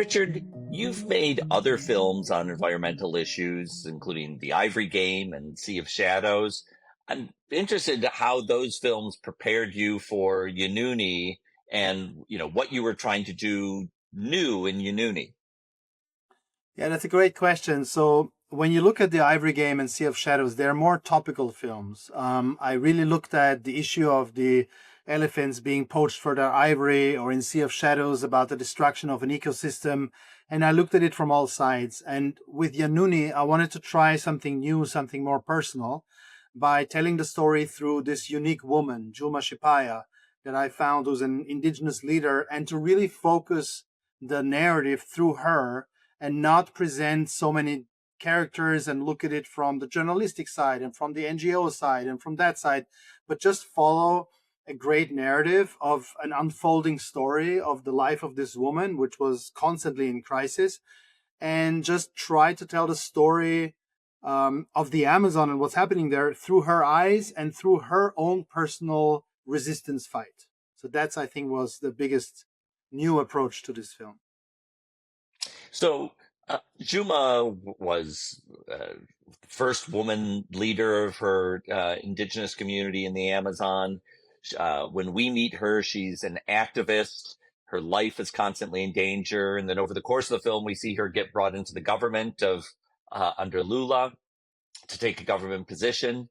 Richard, you've made other films on environmental issues, including The Ivory Game and Sea of Shadows. I'm interested in how those films prepared you for YANUNI and, what you were trying to do new in YANUNI. Yeah, that's a great question. So when you look at the Ivory Game and Sea of Shadows, they're more topical films. I really looked at the issue of the elephants being poached for their ivory, or in Sea of Shadows about the destruction of an ecosystem. And I looked at it from all sides. And with YANUNI, I wanted to try something new, something more personal, by telling the story through this unique woman, Juma Xipaia, that I found who's an indigenous leader, and to really focus the narrative through her and not present so many characters and look at it from the journalistic side and from the NGO side and from that side, but just follow a great narrative of an unfolding story of the life of this woman, which was constantly in crisis, and just try to tell the story of the Amazon and what's happening there through her eyes and through her own personal resistance fight. So that's, I think, was the biggest new approach to this film. So Juma was first woman leader of her indigenous community in the Amazon. When we meet her, she's an activist. Her life is constantly in danger. And then over the course of the film, we see her get brought into the government of under Lula to take a government position.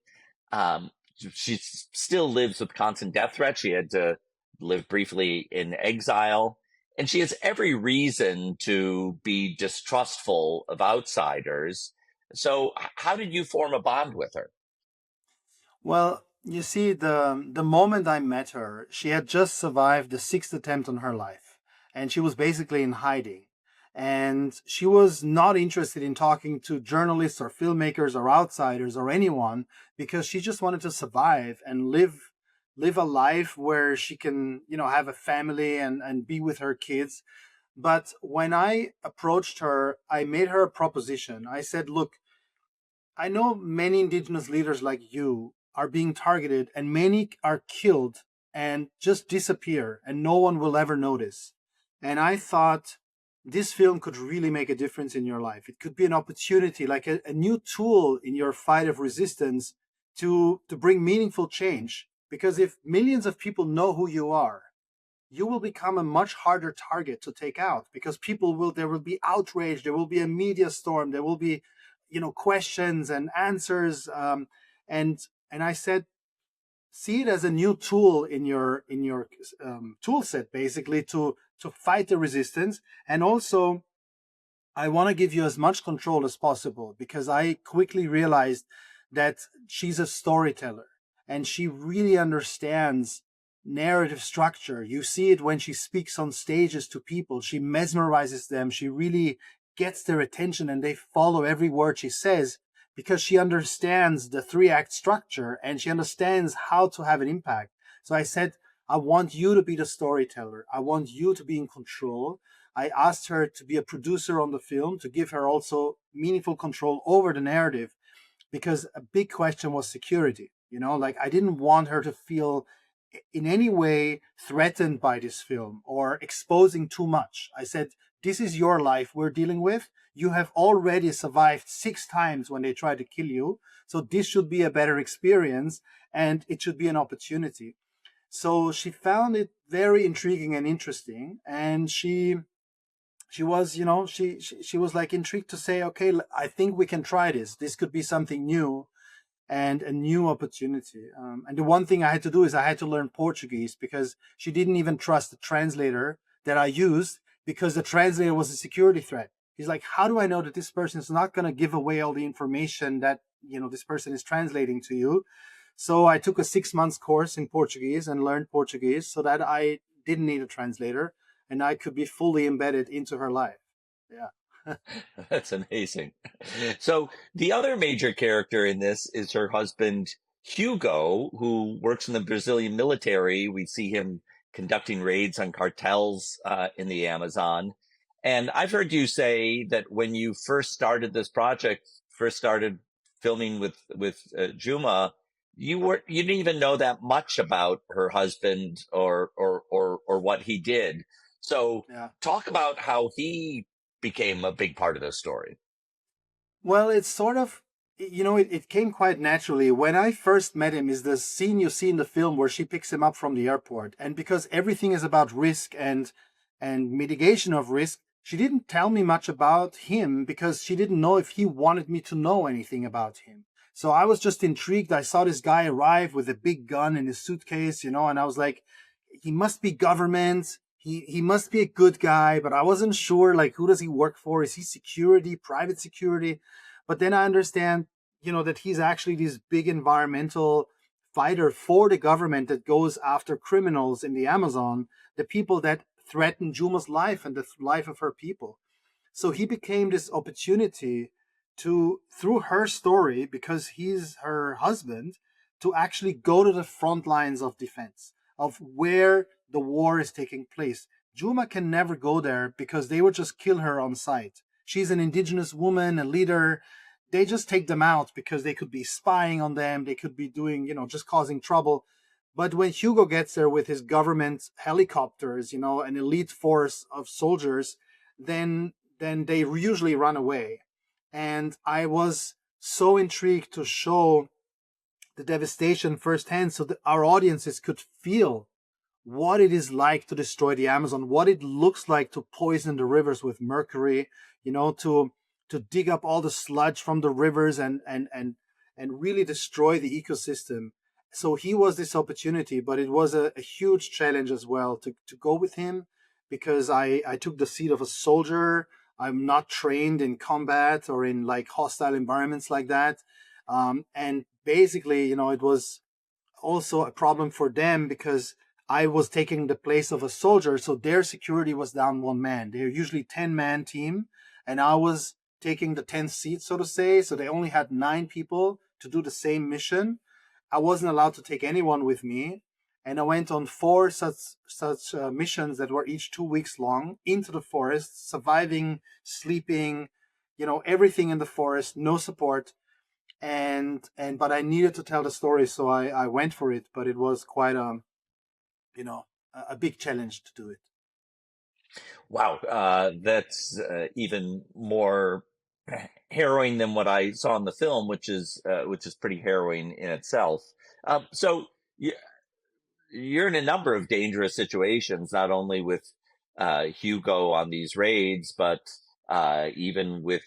She still lives with constant death threats. She had to live briefly in exile. And she has every reason to be distrustful of outsiders. So how did you form a bond with her? Well, you see, the moment I met her, she had just survived the sixth attempt on her life, and she was basically in hiding. And she was not interested in talking to journalists or filmmakers or outsiders or anyone, because she just wanted to survive and live a life where she can, have a family and be with her kids. But when I approached her, I made her a proposition. I said, look, I know many indigenous leaders like you are being targeted, and many are killed and just disappear, and no one will ever notice. And I thought this film could really make a difference in your life. It could be an opportunity, like a new tool in your fight of resistance to bring meaningful change. Because if millions of people know who you are, you will become a much harder target to take out, because there will be outrage, there will be a media storm, there will be, questions and answers. And I said, see it as a new tool in your tool set, basically, to fight the resistance. And also, I want to give you as much control as possible, because I quickly realized that she's a storyteller and she really understands narrative structure. You see it when she speaks on stages to people. She mesmerizes them. She really gets their attention and they follow every word she says, because she understands the three-act structure and she understands how to have an impact. So I said, I want you to be the storyteller. I want you to be in control. I asked her to be a producer on the film, to give her also meaningful control over the narrative, because a big question was security. Like, I didn't want her to feel in any way threatened by this film or exposing too much. I said, this is your life we're dealing with. You have already survived 6 times when they tried to kill you. So this should be a better experience and it should be an opportunity. So she found it very intriguing and interesting. And she was, she was like intrigued to say, okay, I think we can try this. This could be something new and a new opportunity. And the one thing I had to do is I had to learn Portuguese, because she didn't even trust the translator that I used, because the translator was a security threat. He's like, how do I know that this person is not going to give away all the information that, this person is translating to you? So I took a 6 months course in Portuguese and learned Portuguese so that I didn't need a translator and I could be fully embedded into her life. Yeah. That's amazing. So the other major character in this is her husband, Hugo, who works in the Brazilian military. We see him conducting raids on cartels in the Amazon. And I've heard you say that when you first started this project, first started filming with Juma, you didn't even know that much about her husband or what he did. So Yeah. talk about how he became a big part of this story. Well, it's sort of, it came quite naturally. When I first met him, is the scene you see in the film where she picks him up from the airport. And because everything is about risk and mitigation of risk, she didn't tell me much about him because she didn't know if he wanted me to know anything about him. So I was just intrigued. I saw this guy arrive with a big gun in his suitcase, and I was like, he must be government. He must be a good guy, but I wasn't sure, like, who does he work for? Is he security, private security? But then I understand, that he's actually this big environmental fighter for the government that goes after criminals in the Amazon, the people that threaten Juma's life and the life of her people. So he became this opportunity to, through her story, because he's her husband, to actually go to the front lines of defense of where the war is taking place. Juma can never go there because they would just kill her on sight. She's an indigenous woman, a leader. They just take them out because they could be spying on them. They could be doing, just causing trouble. But when Hugo gets there with his government helicopters, an elite force of soldiers, then they usually run away. And I was so intrigued to show the devastation firsthand so that our audiences could feel what it is like to destroy the Amazon, what it looks like to poison the rivers with mercury, to dig up all the sludge from the rivers and really destroy the ecosystem. So he was this opportunity, but it was a huge challenge as well to go with him because I took the seat of a soldier. I'm not trained in combat or in like hostile environments like that. And basically, it was also a problem for them because I was taking the place of a soldier, so their security was down one man. They're usually 10-man team, and I was taking the 10th seat, so to say. So they only had 9 people to do the same mission. I wasn't allowed to take anyone with me, and I went on 4 such missions that were each 2 weeks long into the forest, surviving, sleeping, everything in the forest, no support and but I needed to tell the story, so I went for it. But it was quite you know a big challenge to do it. Wow, that's even more harrowing than what I saw in the film, which is pretty harrowing in itself. So y- you're in a number of dangerous situations, not only with Hugo on these raids, but even with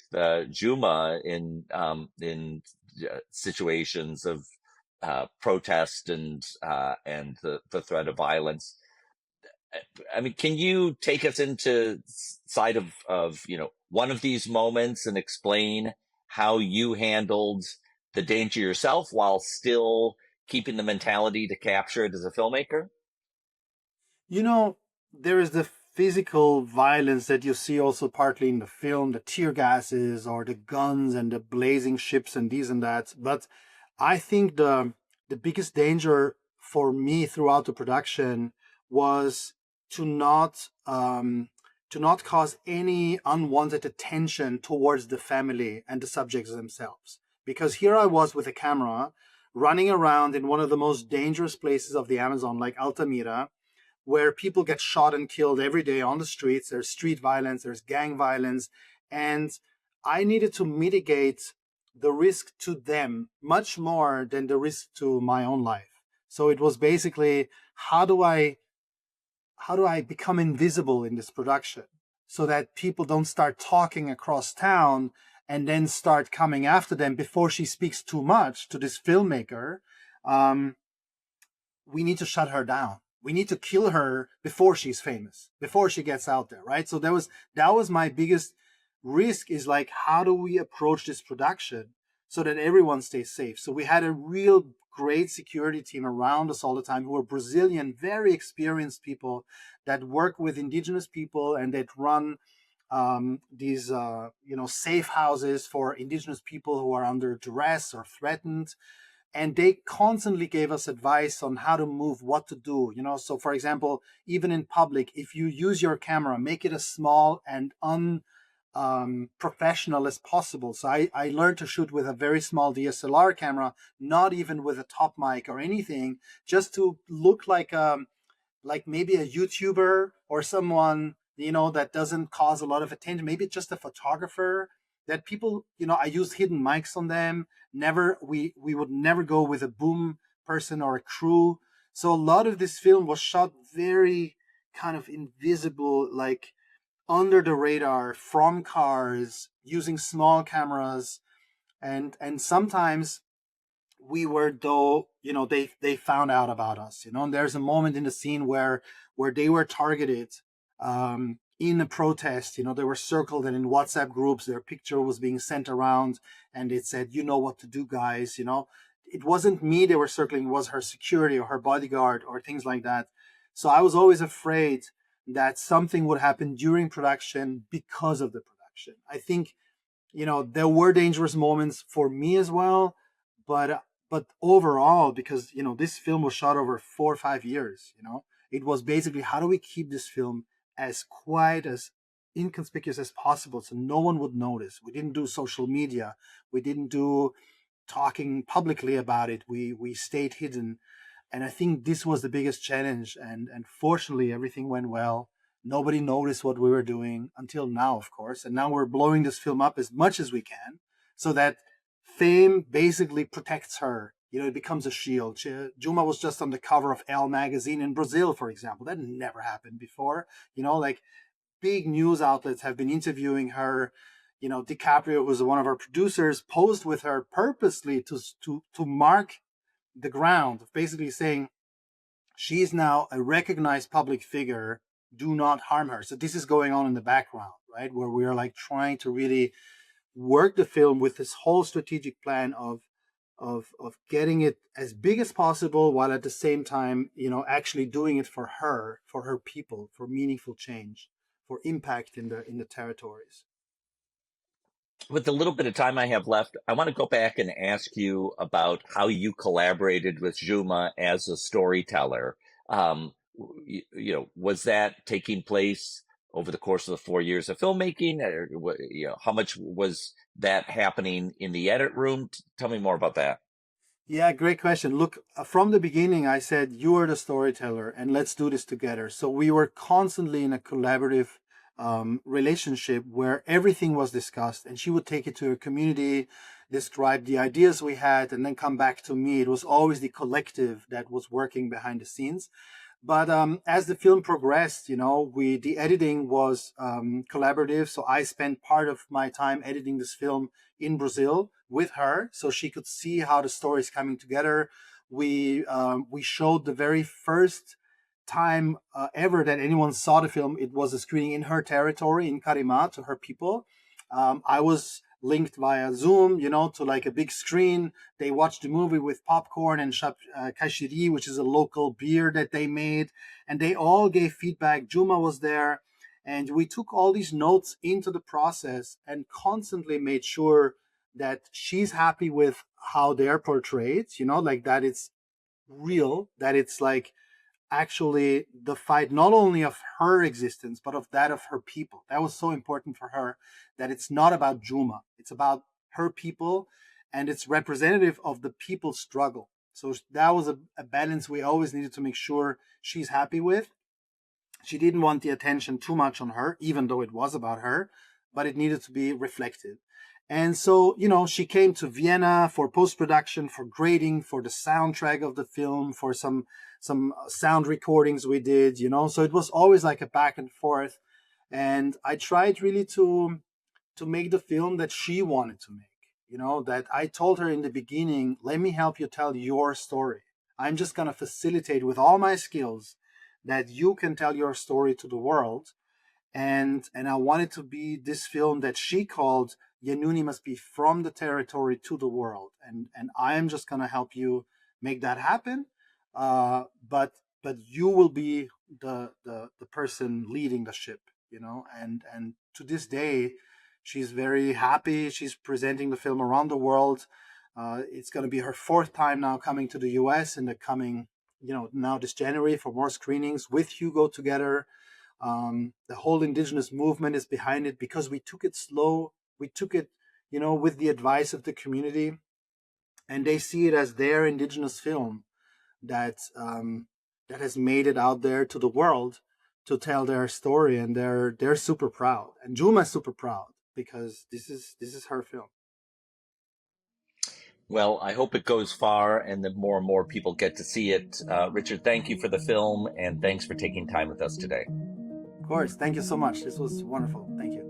Juma in situations of protest and the threat of violence. I mean, can you take us into side of one of these moments and explain how you handled the danger yourself while still keeping the mentality to capture it as a filmmaker? You know, there is the physical violence that you see also partly in the film, the tear gases or the guns and the blazing ships and these and that. But I think the biggest danger for me throughout the production was to not to not cause any unwanted attention towards the family and the subjects themselves. Because here I was with a camera running around in one of the most dangerous places of the Amazon, like Altamira, where people get shot and killed every day on the streets. There's street violence, there's gang violence, and I needed to mitigate the risk to them much more than the risk to my own life. So it was basically how do I become invisible in this production so that people don't start talking across town and then start coming after them before she speaks too much to this filmmaker. Um, we need to shut her down. We need to kill her before she's famous, before she gets out there, right? So that was my biggest risk is like, how do we approach this production so that everyone stays safe? So we had a real great security team around us all the time who are Brazilian, very experienced people that work with indigenous people and that run these safe houses for indigenous people who are under duress or threatened, and they constantly gave us advice on how to move, what to do. So for example, even in public, if you use your camera, make it as small and professional as possible. So I learned to shoot with a very small DSLR camera, not even with a top mic or anything, just to look like like maybe a YouTuber or someone, that doesn't cause a lot of attention. Maybe just a photographer that people, I use hidden mics on them. Never, we would never go with a boom person or a crew. So a lot of this film was shot very kind of invisible, like under the radar, from cars, using small cameras. And sometimes we were, though, they found out about us, and there's a moment in the scene where they were targeted, in a protest. They were circled, and in WhatsApp groups their picture was being sent around, and it said, "You know what to do, guys." It wasn't me they were circling, it was her security or her bodyguard or things like that. So I was always afraid that something would happen during production because of the production. I think, there were dangerous moments for me as well, but overall, because this film was shot over 4 or 5 years, it was basically, how do we keep this film as quiet, as inconspicuous as possible, so no one would notice. We didn't do social media, we didn't do talking publicly about it. We stayed hidden, and I think this was the biggest challenge. And fortunately, everything went well. Nobody noticed what we were doing until now, of course. And now we're blowing this film up as much as we can, so that fame basically protects her. It becomes a shield. Juma was just on the cover of Elle magazine in Brazil, for example. That never happened before. Like, big news outlets have been interviewing her. DiCaprio, who was one of our producers, posed with her purposely to mark the ground of basically saying, she's now a recognized public figure, do not harm her. So this is going on in the background, right, where we are like trying to really work the film with this whole strategic plan of getting it as big as possible, while at the same time, actually doing it for her people, for meaningful change, for impact in the territories. With the little bit of time I have left, I want to go back and ask you about how you collaborated with Juma as a storyteller. Was that taking place over the course of the 4 years of filmmaking? Or, how much was that happening in the edit room? Tell me more about that. Yeah, great question. Look, from the beginning, I said, you are the storyteller and let's do this together. So we were constantly in a collaborative relationship where everything was discussed, and she would take it to her community, describe the ideas we had, and then come back to me. It was always the collective that was working behind the scenes. But as the film progressed, the editing was collaborative. So I spent part of my time editing this film in Brazil with her, so she could see how the story is coming together. We showed the very first time ever that anyone saw the film. It was a screening in her territory in Carima to her people. I was linked via Zoom, to like a big screen. They watched the movie with popcorn and kashiri, which is a local beer that they made, and they all gave feedback. Juma was there, and we took all these notes into the process and constantly made sure that she's happy with how they're portrayed, like that it's real, that it's like actually the fight not only of her existence but of that of her people. That was so important for her, that it's not about Juma, it's about her people, and it's representative of the people's struggle. So that was a balance we always needed to make sure she's happy with. She didn't want the attention too much on her, even though it was about her, but it needed to be reflective. And so, she came to Vienna for post-production, for grading, for the soundtrack of the film, for some sound recordings we did, so it was always like a back and forth. And I tried really to make the film that she wanted to make, that I told her in the beginning, let me help you tell your story. I'm just going to facilitate with all my skills that you can tell your story to the world. And I wanted to be this film that she called YANUNI must be from the territory to the world, and I am just gonna help you make that happen. But you will be the person leading the ship, And to this day, she's very happy. She's presenting the film around the world. It's gonna be her fourth time now coming to the U.S. in the coming, now this January for more screenings with Hugo together. The whole indigenous movement is behind it because we took it slow. We took it, with the advice of the community, and they see it as their indigenous film that that has made it out there to the world to tell their story, and they're super proud, and Juma's super proud because this is her film. Well, I hope it goes far and that more and more people get to see it. Richard, thank you for the film, and thanks for taking time with us today. Of course, thank you so much. This was wonderful. Thank you.